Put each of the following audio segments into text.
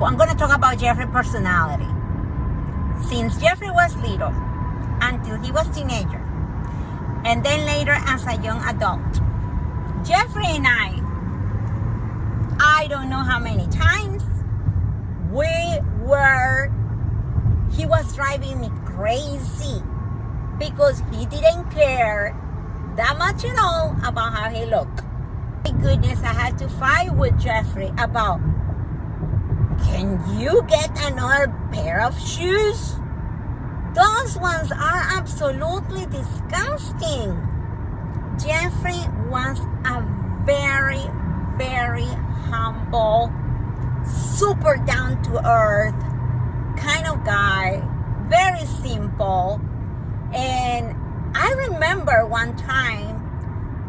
I'm going to talk about Jeffrey's personality. Since Jeffrey was little, until he was teenager, and then later as a young adult, Jeffrey and I don't know how many times, he was driving me crazy because he didn't care that much at all about how he looked. My goodness, I had to fight with Jeffrey about, can you get another pair of shoes? Those ones are absolutely disgusting. Jeffrey was a very, very humble, super down to earth kind of guy, very simple. And I remember one time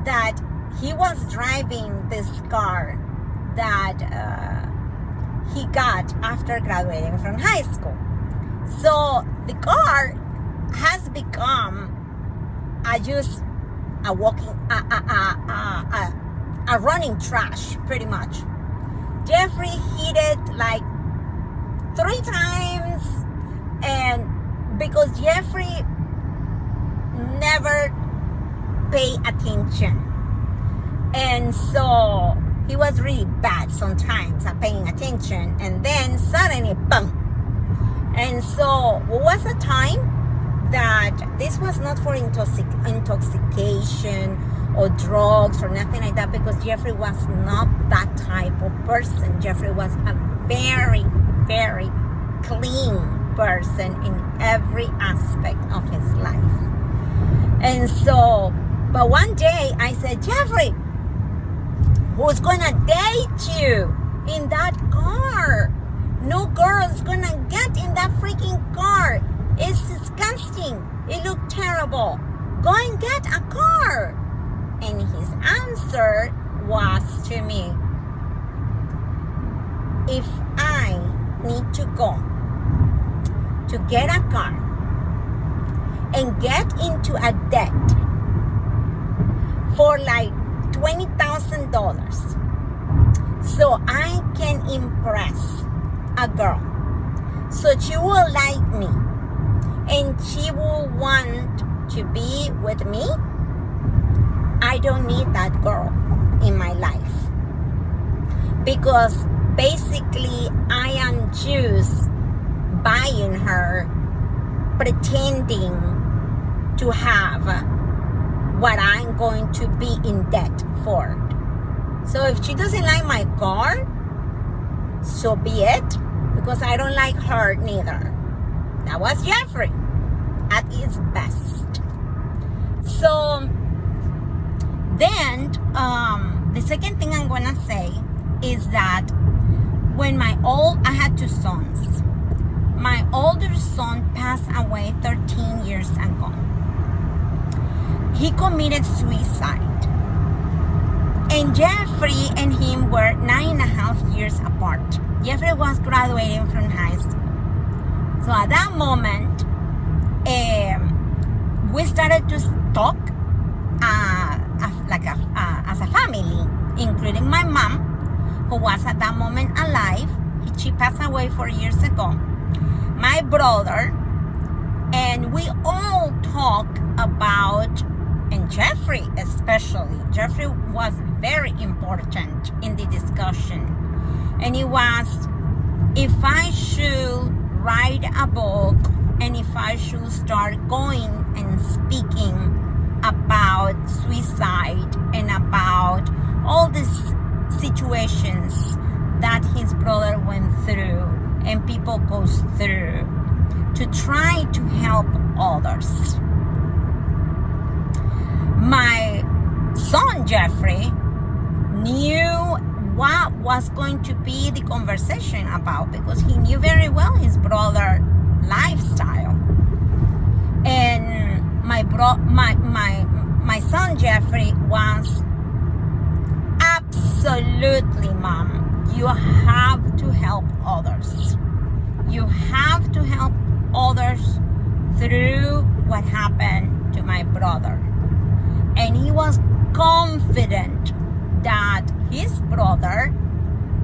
that he was driving this car that he got after graduating from high school. So the car has become a running trash, pretty much. Jeffrey hit it like 3 times, and because Jeffrey never pay attention, and so he was really bad sometimes at paying attention, and then suddenly boom. And so what was the time that this was not for intoxication or drugs or nothing like that, because Jeffrey was not that type of person. Jeffrey was a very, very clean person in every aspect of his life. And so, but one day I said, Jeffrey, who's gonna date you in that car? No girl's gonna get in that freaking car. It's disgusting. It looked terrible. Go and get a car. And his answer was to me, if I need to go to get a car and get into a debt for like $20,000 so I can impress a girl, so she will like me and she will want to be with me, I don't need that girl in my life, because basically I am just buying her, pretending to have what I'm going to be in debt for. So if she doesn't like my car, so be it, because I don't like her neither. That was Jeffrey at his best. So then the second thing I'm gonna say is that when I had 2 sons. My older son passed away 13 years ago. He committed suicide. And Jeffrey and him were 9.5 years apart. Jeffrey was graduating from high school. So at that moment, we started to talk as a family, including my mom, who was at that moment alive. She passed away 4 years ago. My brother, and we all talk about, and Jeffrey especially. Jeffrey was very important in the discussion. And it was, if I should write a book and if I should start going and speaking about suicide and about all these situations that his brother went through and people go through, to try to help others. My son Jeffrey knew what was going to be the conversation about, because he knew very well his brother's lifestyle. And my son Jeffrey was absolutely, Mom, you have to help others. You have to help others through what happened to my brother. And he was confident that his brother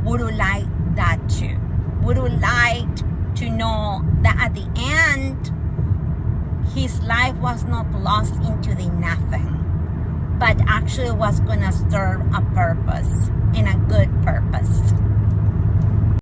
would like that too. would like to know that at the end, his life was not lost into the nothing, but actually was going to serve a